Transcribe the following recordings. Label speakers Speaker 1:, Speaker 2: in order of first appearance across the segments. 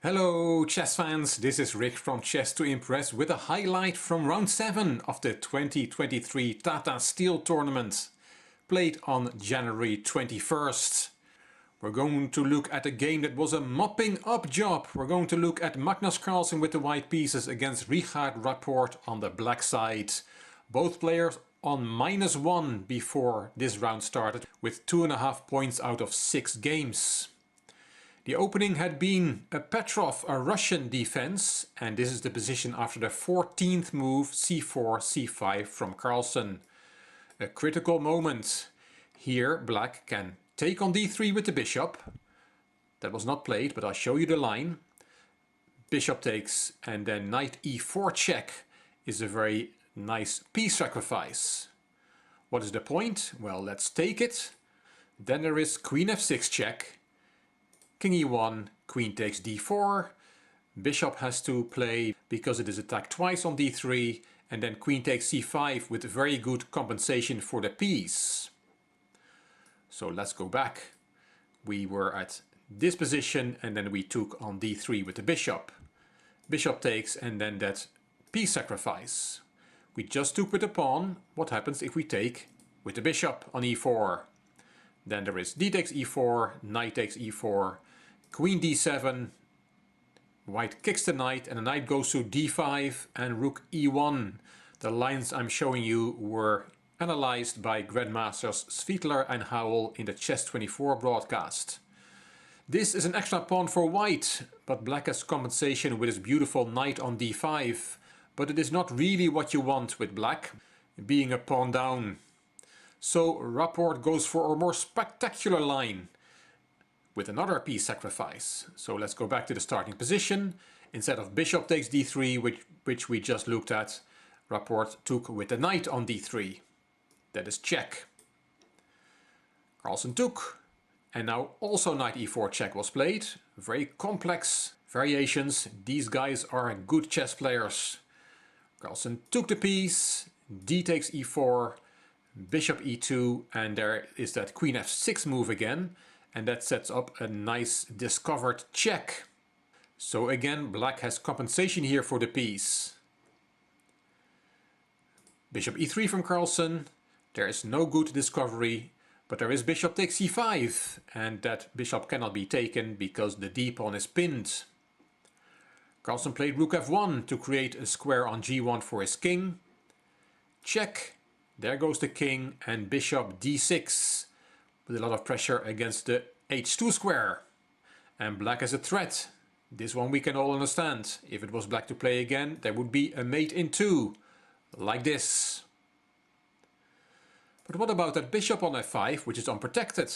Speaker 1: Hello chess fans, this is Rick from Chess to Impress with a highlight from round 7 of the 2023 Tata Steel Tournament, played on January 21st. We're going to look at a game that was a mopping up job. We're going to look at Magnus Carlsen with the white pieces against Rapport on the black side. Both players on -1 before this round started, with 2.5 points out of 6 games. The opening had been a Petrov, a Russian defense, and this is the position after the 14th move, c4, c5 from Carlsen. A critical moment. Here black can take on d3 with the bishop. That was not played, but I'll show you the line. Bishop takes and then knight e4 check is a very nice piece sacrifice. What is the point? Well, let's take it. Then there is queen f6 check. King e1, queen takes d4, bishop has to play because it is attacked twice on d3, and then queen takes c5 with very good compensation for the piece. So let's go back. We were at this position and then we took on d3 with the bishop. Bishop takes and then that piece sacrifice. We just took with the pawn. What happens if we take with the bishop on e4? Then there is d takes e4, knight takes e4, queen d7, white kicks the knight and the knight goes to d5 and rook e1. The lines I'm showing you were analyzed by Grandmasters Svidler and Howell in the Chess24 broadcast. This is an extra pawn for white, but black has compensation with his beautiful knight on d5. But it is not really what you want with black, being a pawn down. So Rapport goes for a more spectacular line with another piece sacrifice. So let's go back to the starting position. Instead of bishop takes d3, which we just looked at, Rapport took with the knight on d3. That is check. Carlsen took, and now also knight e4 check was played. Very complex variations. These guys are good chess players. Carlsen took the piece, d takes e4, bishop e2, and there is that queen f6 move again, and that sets up a nice discovered check. So again, black has compensation here for the piece. Bishop e3 from Carlsen. There is no good discovery, but there is bishop takes c5, and that bishop cannot be taken because the d-pawn is pinned. Carlsen played rook f1 to create a square on g1 for his king. Check. There goes the king and bishop d6 with a lot of pressure against the h2 square. And black has a threat. This one we can all understand. If it was black to play again, there would be a mate in 2, like this. But what about that bishop on f5, which is unprotected?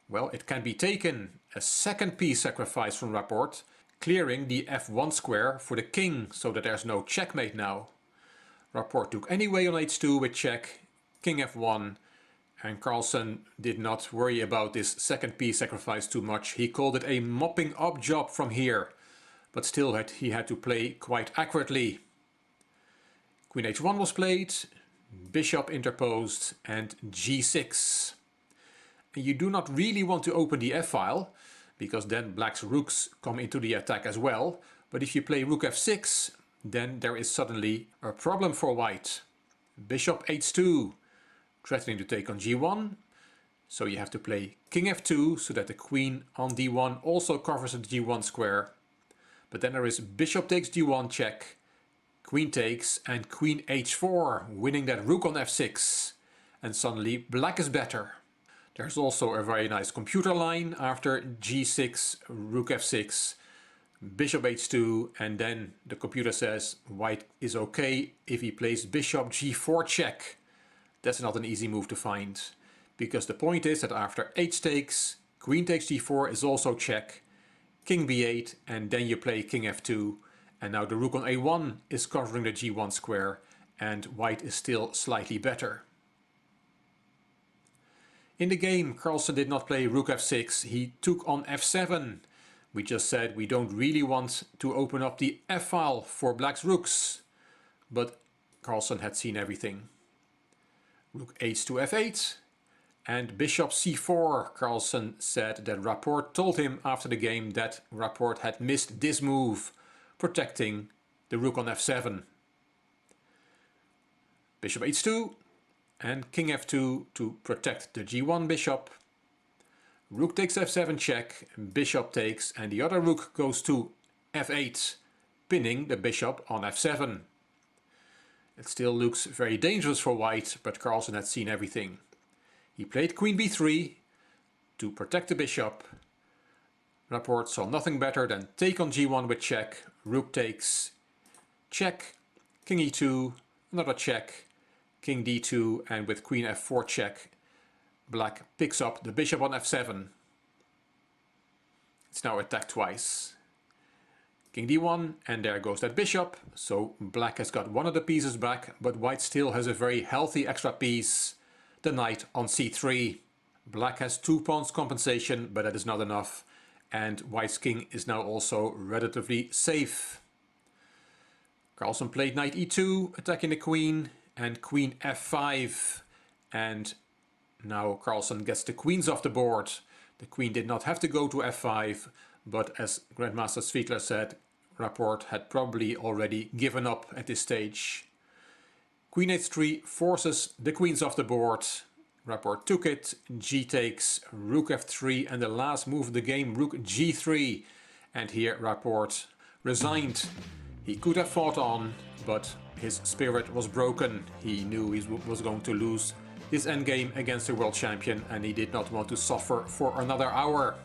Speaker 1: Well, it can be taken. A second piece sacrifice from Rapport, clearing the f1 square for the king, so that there's no checkmate now. Rapport took anyway on h2 with check, king f1, and Carlsen did not worry about this second piece sacrifice too much. He called it a mopping up job from here, but still he had to play quite accurately. Queen h1 was played, bishop interposed, and g6. And you do not really want to open the f-file, because then black's rooks come into the attack as well. But if you play rook f6, then there is suddenly a problem for white. Bishop h2, threatening to take on g1. So you have to play king f2 so that the queen on d1 also covers the g1 square. But then there is bishop takes g1 check, queen takes, and queen h4, winning that rook on f6. And suddenly black is better. There's also a very nice computer line after g6, rook f6, bishop h2, and then the computer says white is okay if he plays bishop g4 check. That's not an easy move to find, because the point is that after h takes, queen takes g4 is also check, king b8, and then you play king f2, and now the rook on a1 is covering the g1 square, and white is still slightly better. In the game, Carlsen did not play rook f6, he took on f7. We just said we don't really want to open up the f-file for black's rooks, but Carlsen had seen everything. Rook h to f8, and bishop c4. Carlsen said that Rapport told him after the game that Rapport had missed this move, protecting the rook on f7. Bishop h2 and king f2 to protect the g1 bishop. Rook takes f7 check, bishop takes, and the other rook goes to f8, pinning the bishop on f7. It still looks very dangerous for white, but Carlsen had seen everything. He played queen b3 to protect the bishop. Rapport saw nothing better than take on g1 with check, rook takes, check, king e2, another check, king d2, and with queen f4 check, black picks up the bishop on f7. It's now attacked twice. King d1, and there goes that bishop, so black has got one of the pieces back, but white still has a very healthy extra piece, the knight on c3. Black has 2 pawns compensation, but that is not enough, and white's king is now also relatively safe. Carlsen played knight e2, attacking the queen, and queen f5, and now Carlsen gets the queens off the board. The queen did not have to go to f5, but as Grandmaster Svikler said, Rapport had probably already given up at this stage. Queen h3 forces the queens off the board. Rapport took it, g takes, rook f3, and the last move of the game, rook g3. And here Rapport resigned. He could have fought on, but his spirit was broken. He knew he was going to lose this endgame against the world champion, and he did not want to suffer for another hour.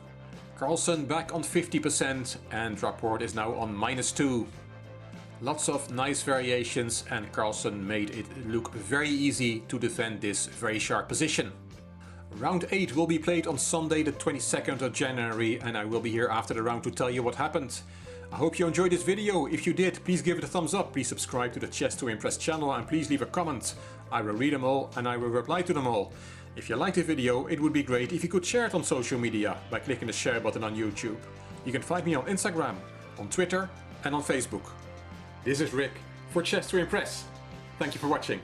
Speaker 1: Carlsen back on 50% and Rapport is now on -2. Lots of nice variations, and Carlsen made it look very easy to defend this very sharp position. Round 8 will be played on Sunday the 22nd of January, and I will be here after the round to tell you what happened. I hope you enjoyed this video. If you did, please give it a thumbs up, please subscribe to the Chess to Impress channel, and please leave a comment. I will read them all and I will reply to them all. If you liked the video, it would be great if you could share it on social media by clicking the share button on YouTube. You can find me on Instagram, on Twitter and on Facebook. This is Rick for Chess to Impress. Thank you for watching.